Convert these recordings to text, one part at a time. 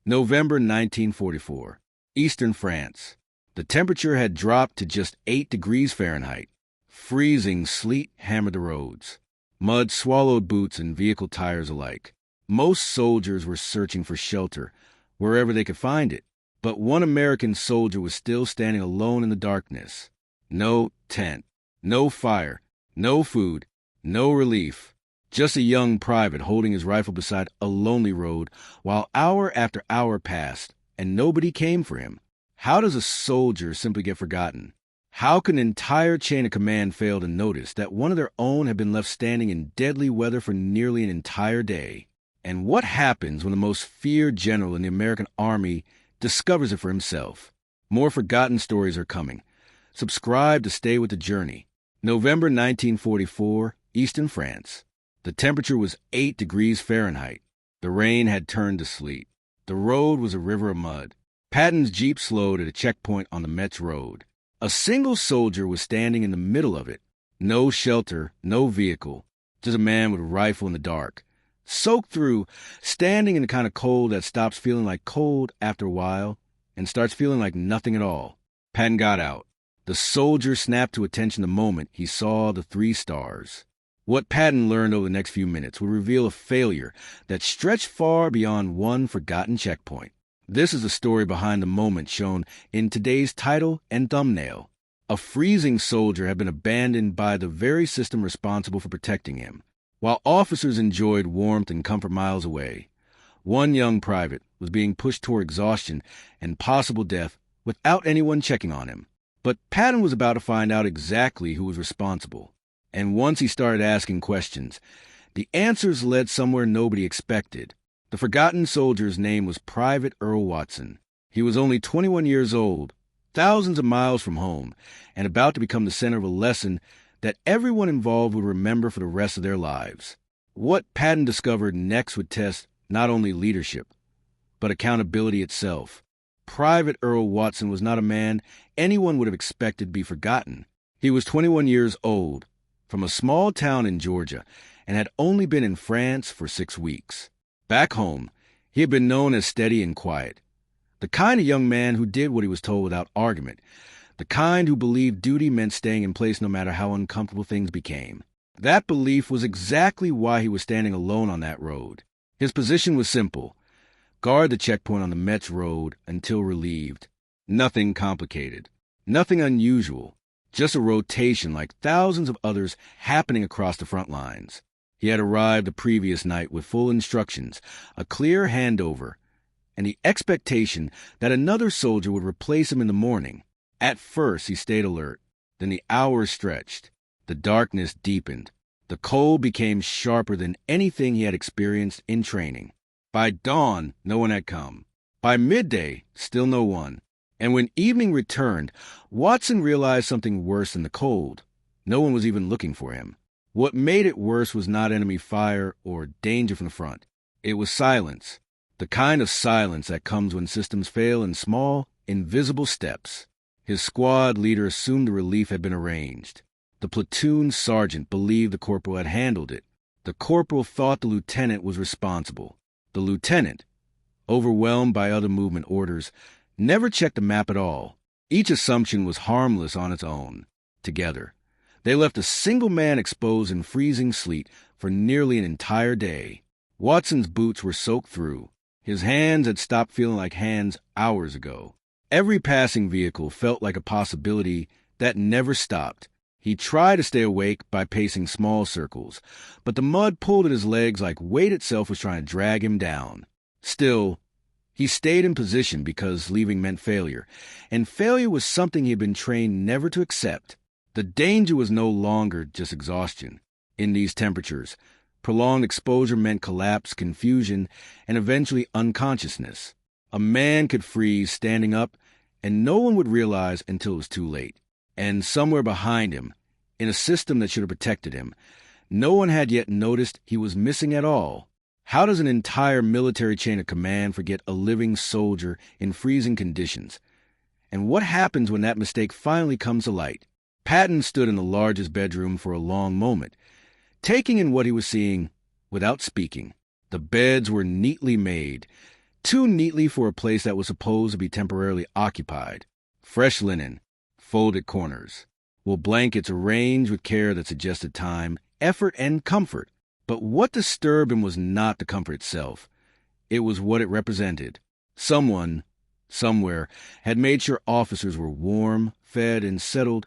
November 1944, Eastern France. The temperature had dropped to just 8 degrees Fahrenheit. Freezing sleet hammered the roads. Mud swallowed boots and vehicle tires alike. Most soldiers were searching for shelter, wherever they could find it. But one American soldier was still standing alone in the darkness. No tent, no fire, no food, no relief. Just a young private holding his rifle beside a lonely road while hour after hour passed and nobody came for him. How does a soldier simply get forgotten? How can an entire chain of command fail to notice that one of their own had been left standing in deadly weather for nearly an entire day? And what happens when the most feared general in the American Army discovers it for himself? More forgotten stories are coming. Subscribe to stay with the journey. November 1944, Eastern France. The temperature was 8 degrees Fahrenheit. The rain had turned to sleet. The road was a river of mud. Patton's Jeep slowed at a checkpoint on the Metz road. A single soldier was standing in the middle of it. No shelter, no vehicle. Just a man with a rifle in the dark. Soaked through, standing in the kind of cold that stops feeling like cold after a while and starts feeling like nothing at all. Patton got out. The soldier snapped to attention the moment he saw the 3 stars. What Patton learned over the next few minutes would reveal a failure that stretched far beyond one forgotten checkpoint. This is the story behind the moment shown in today's title and thumbnail. A freezing soldier had been abandoned by the very system responsible for protecting him. While officers enjoyed warmth and comfort miles away, one young private was being pushed toward exhaustion and possible death without anyone checking on him. But Patton was about to find out exactly who was responsible. And once he started asking questions, the answers led somewhere nobody expected. The forgotten soldier's name was Private Earl Watson. He was only 21 years old, thousands of miles from home, and about to become the center of a lesson that everyone involved would remember for the rest of their lives. What Patton discovered next would test not only leadership, but accountability itself. Private Earl Watson was not a man anyone would have expected to be forgotten. He was 21 years old, from a small town in Georgia, and had only been in France for 6 weeks. Back home, he had been known as steady and quiet, the kind of young man who did what he was told without argument, the kind who believed duty meant staying in place no matter how uncomfortable things became. That belief was exactly why he was standing alone on that road. His position was simple: guard the checkpoint on the Metz road until relieved. Nothing complicated, nothing unusual, just a rotation like thousands of others happening across the front lines. He had arrived the previous night with full instructions, a clear handover, and the expectation that another soldier would replace him in the morning. At first, he stayed alert. Then the hours stretched. The darkness deepened. The cold became sharper than anything he had experienced in training. By dawn, no one had come. By midday, still no one. And when evening returned, Watson realized something worse than the cold. No one was even looking for him. What made it worse was not enemy fire or danger from the front. It was silence. The kind of silence that comes when systems fail in small, invisible steps. His squad leader assumed the relief had been arranged. The platoon sergeant believed the corporal had handled it. The corporal thought the lieutenant was responsible. The lieutenant, overwhelmed by other movement orders, never checked the map at all. Each assumption was harmless on its own. Together, they left a single man exposed in freezing sleet for nearly an entire day. Watson's boots were soaked through. His hands had stopped feeling like hands hours ago. Every passing vehicle felt like a possibility that never stopped. He tried to stay awake by pacing small circles, but the mud pulled at his legs like weight itself was trying to drag him down. Still, he stayed in position because leaving meant failure, and failure was something he had been trained never to accept. The danger was no longer just exhaustion. In these temperatures, prolonged exposure meant collapse, confusion, and eventually unconsciousness. A man could freeze standing up, and no one would realize until it was too late. And somewhere behind him, in a system that should have protected him, no one had yet noticed he was missing at all. How does an entire military chain of command forget a living soldier in freezing conditions? And what happens when that mistake finally comes to light? Patton stood in the largest bedroom for a long moment, taking in what he was seeing without speaking. The beds were neatly made, too neatly for a place that was supposed to be temporarily occupied. Fresh linen, folded corners, wool blankets arranged with care that suggested time, effort, and comfort. But what disturbed him was not the comfort itself. It was what it represented. Someone, somewhere, had made sure officers were warm, fed, and settled,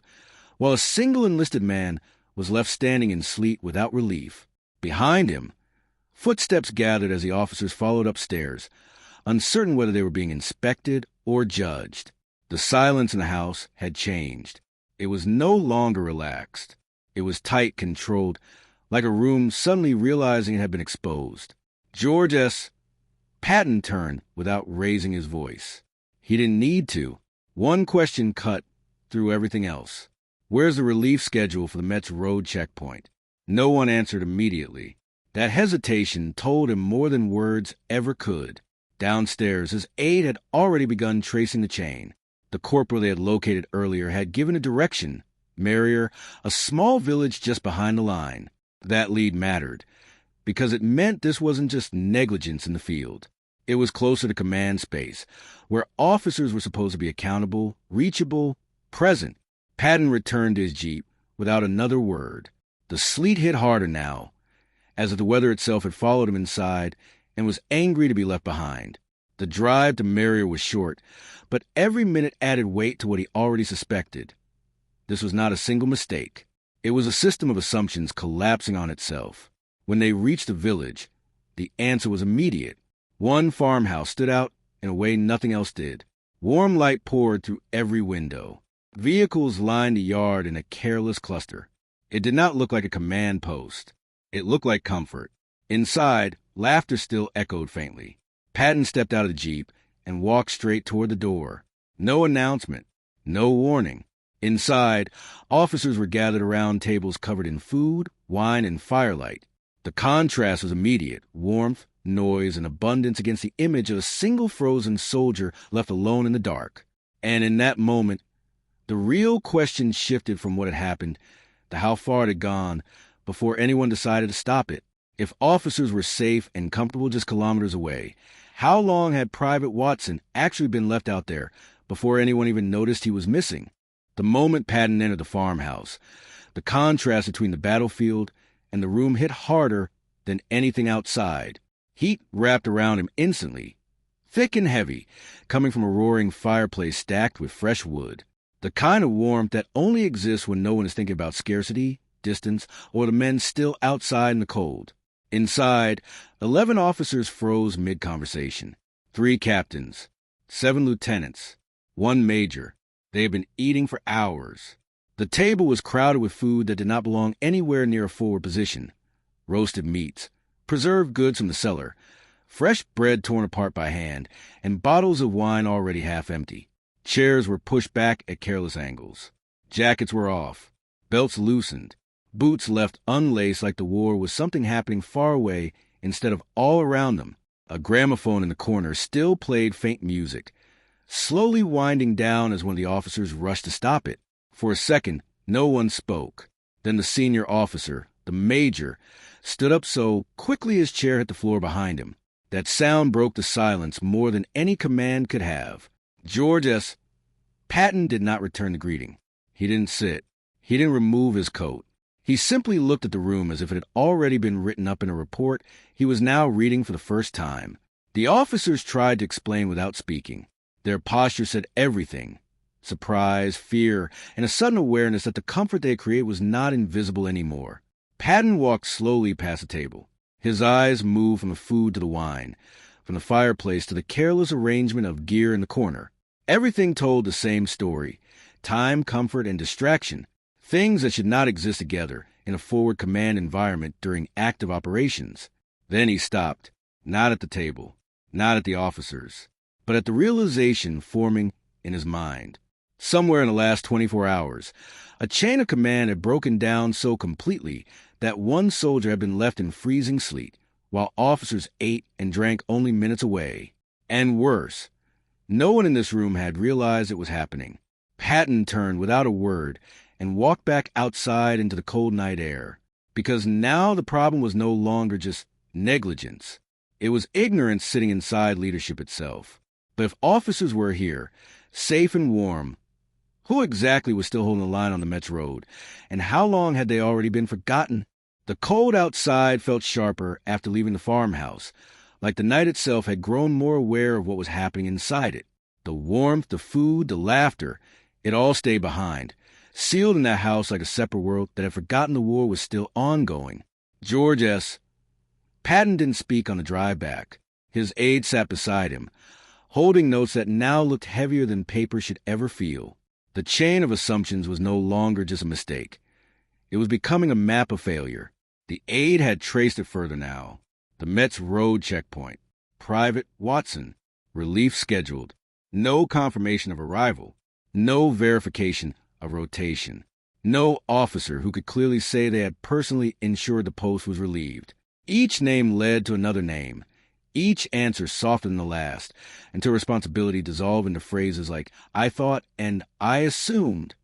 while a single enlisted man was left standing in sleet without relief. Behind him, footsteps gathered as the officers followed upstairs, uncertain whether they were being inspected or judged. The silence in the house had changed. It was no longer relaxed. It was tight, controlled, like a room suddenly realizing it had been exposed. George S. Patton turned without raising his voice. He didn't need to. One question cut through everything else. Where's the relief schedule for the Met's road checkpoint? No one answered immediately. That hesitation told him more than words ever could. Downstairs, his aide had already begun tracing the chain. The corporal they had located earlier had given a direction. Marier, a small village just behind the line. That lead mattered, because it meant this wasn't just negligence in the field. It was closer to command space, where officers were supposed to be accountable, reachable, present. Patton returned to his jeep without another word. The sleet hit harder now, as if the weather itself had followed him inside and was angry to be left behind. The drive to Marier was short, but every minute added weight to what he already suspected. This was not a single mistake. It was a system of assumptions collapsing on itself. When they reached the village, the answer was immediate. One farmhouse stood out in a way nothing else did. Warm light poured through every window. Vehicles lined the yard in a careless cluster. It did not look like a command post. It looked like comfort. Inside, laughter still echoed faintly. Patton stepped out of the jeep and walked straight toward the door. No announcement, no warning. Inside, officers were gathered around tables covered in food, wine, and firelight. The contrast was immediate: warmth, noise, and abundance against the image of a single frozen soldier left alone in the dark. And in that moment, the real question shifted from what had happened to how far it had gone before anyone decided to stop it. If officers were safe and comfortable just kilometers away, how long had Private Watson actually been left out there before anyone even noticed he was missing? The moment Patton entered the farmhouse, the contrast between the battlefield and the room hit harder than anything outside. Heat wrapped around him instantly, thick and heavy, coming from a roaring fireplace stacked with fresh wood. The kind of warmth that only exists when no one is thinking about scarcity, distance, or the men still outside in the cold. Inside, 11 officers froze mid-conversation. 3 captains, 7 lieutenants, 1 major. They had been eating for hours. The table was crowded with food that did not belong anywhere near a forward position. Roasted meats, preserved goods from the cellar, fresh bread torn apart by hand, and bottles of wine already half empty. Chairs were pushed back at careless angles. Jackets were off, belts loosened, boots left unlaced like the war was something happening far away instead of all around them. A gramophone in the corner still played faint music, slowly winding down as one of the officers rushed to stop it. For a second, no one spoke. Then the senior officer, the major, stood up so quickly his chair hit the floor behind him. That sound broke the silence more than any command could have. George S. Patton did not return the greeting. He didn't sit. He didn't remove his coat. He simply looked at the room as if it had already been written up in a report he was now reading for the first time. The officers tried to explain without speaking. Their posture said everything: surprise, fear, and a sudden awareness that the comfort they had created was not invisible anymore. Patton walked slowly past the table. His eyes moved from the food to the wine, from the fireplace to the careless arrangement of gear in the corner. Everything told the same story: time, comfort, and distraction, things that should not exist together in a forward command environment during active operations. Then he stopped, not at the table, not at the officers, but at the realization forming in his mind. Somewhere in the last 24 hours, a chain of command had broken down so completely that one soldier had been left in freezing sleet, while officers ate and drank only minutes away. And worse, no one in this room had realized it was happening. Patton turned without a word and walked back outside into the cold night air, because now the problem was no longer just negligence. It was ignorance sitting inside leadership itself. But if officers were here, safe and warm, who exactly was still holding the line on the Met's road? And how long had they already been forgotten? The cold outside felt sharper after leaving the farmhouse, like the night itself had grown more aware of what was happening inside it. The warmth, the food, the laughter, it all stayed behind, sealed in that house like a separate world that had forgotten the war was still ongoing. George S. Patton didn't speak on the drive back. His aide sat beside him, holding notes that now looked heavier than paper should ever feel. The chain of assumptions was no longer just a mistake. It was becoming a map of failure. The aide had traced it further now. The Met's road checkpoint. Private Watson. Relief scheduled. No confirmation of arrival. No verification of rotation. No officer who could clearly say they had personally ensured the post was relieved. Each name led to another name. Each answer softer than the last, until responsibility dissolved into phrases like, "I thought" and "I assumed."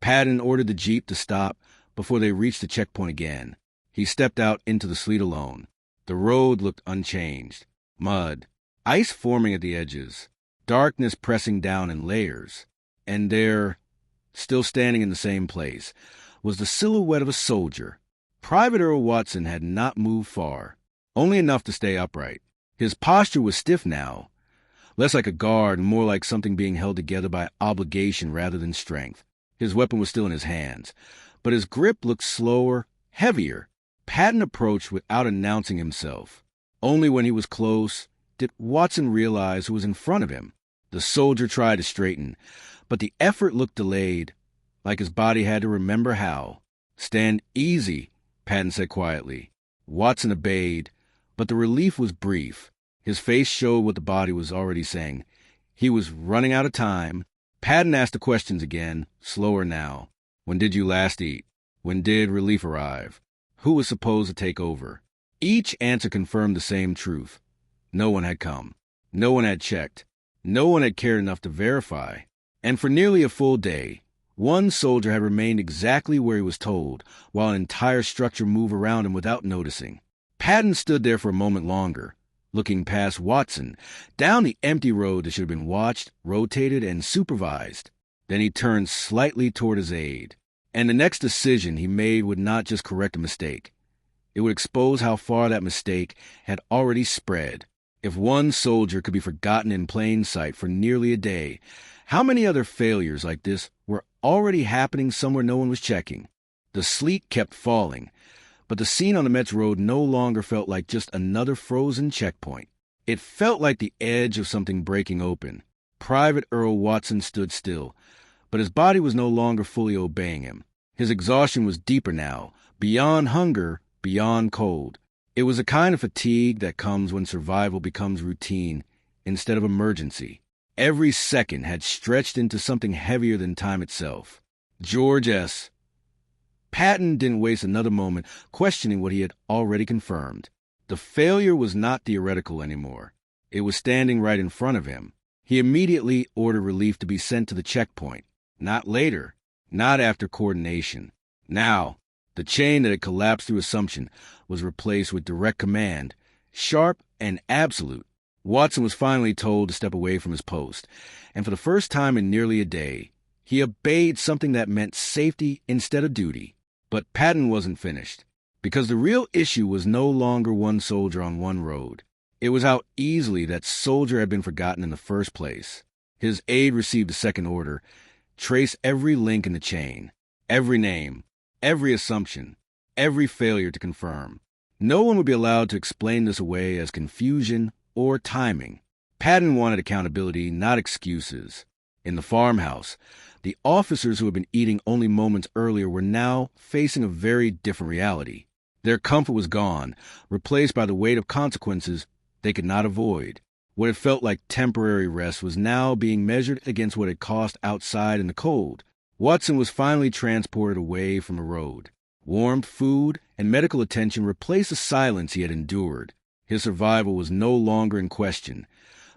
Patton ordered the jeep to stop before they reached the checkpoint again. He stepped out into the sleet alone. The road looked unchanged. Mud. Ice forming at the edges. Darkness pressing down in layers. And there, still standing in the same place, was the silhouette of a soldier. Private Earl Watson had not moved far, only enough to stay upright. His posture was stiff now, less like a guard and more like something being held together by obligation rather than strength. His weapon was still in his hands, but his grip looked slower, heavier. Patton approached without announcing himself. Only when he was close did Watson realize who was in front of him. The soldier tried to straighten, but the effort looked delayed, like his body had to remember how. "Stand easy," Patton said quietly. Watson obeyed, but the relief was brief. His face showed what the body was already saying. He was running out of time. Patton asked the questions again, slower now. "When did you last eat? When did relief arrive? Who was supposed to take over?" Each answer confirmed the same truth. No one had come. No one had checked. No one had cared enough to verify. And for nearly a full day, one soldier had remained exactly where he was told, while an entire structure moved around him without noticing. Patton stood there for a moment longer, looking past Watson, down the empty road that should have been watched, rotated, and supervised. Then he turned slightly toward his aide. And the next decision he made would not just correct a mistake. It would expose how far that mistake had already spread. If one soldier could be forgotten in plain sight for nearly a day, how many other failures like this were already happening somewhere no one was checking? The sleet kept falling, but the scene on the Met's road no longer felt like just another frozen checkpoint. It felt like the edge of something breaking open. Private Earl Watson stood still, but his body was no longer fully obeying him. His exhaustion was deeper now, beyond hunger, beyond cold. It was a kind of fatigue that comes when survival becomes routine instead of emergency. Every second had stretched into something heavier than time itself. George S. Patton didn't waste another moment questioning what he had already confirmed. The failure was not theoretical anymore. It was standing right in front of him. He immediately ordered relief to be sent to the checkpoint. Not later. Not after coordination. Now. The chain that had collapsed through assumption was replaced with direct command, sharp and absolute. Watson was finally told to step away from his post, and for the first time in nearly a day, he obeyed something that meant safety instead of duty. But Patton wasn't finished, because the real issue was no longer one soldier on one road. It was how easily that soldier had been forgotten in the first place. His aide received a second order, trace every link in the chain, every name, every assumption, every failure to confirm. No one would be allowed to explain this away as confusion or timing. Patton wanted accountability, not excuses. In the farmhouse, the officers who had been eating only moments earlier were now facing a very different reality. Their comfort was gone, replaced by the weight of consequences they could not avoid. What had felt like temporary rest was now being measured against what it cost outside in the cold. Watson was finally transported away from the road. Warmth, food, and medical attention replaced the silence he had endured. His survival was no longer in question,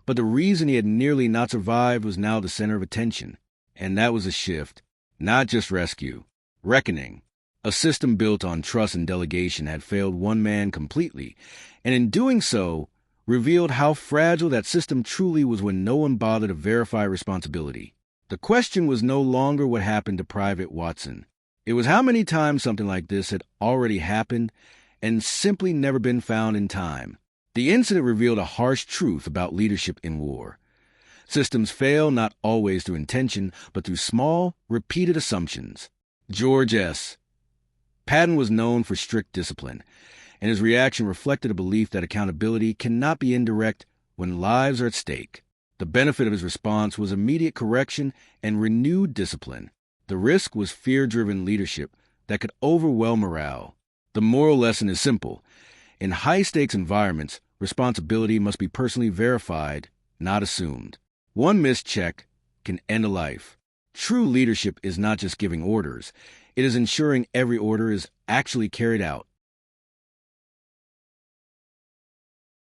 but the reason he had nearly not survived was now the center of attention. And that was a shift, not just rescue, reckoning. A system built on trust and delegation had failed one man completely, and in doing so, revealed how fragile that system truly was when no one bothered to verify responsibility. The question was no longer what happened to Private Watson. It was how many times something like this had already happened and simply never been found in time. The incident revealed a harsh truth about leadership in war. Systems fail not always through intention, but through small, repeated assumptions. George S. Patton was known for strict discipline, and his reaction reflected a belief that accountability cannot be indirect when lives are at stake. The benefit of his response was immediate correction and renewed discipline. The risk was fear-driven leadership that could overwhelm morale. The moral lesson is simple. In high-stakes environments, responsibility must be personally verified, not assumed. One missed check can end a life. True leadership is not just giving orders. It is ensuring every order is actually carried out.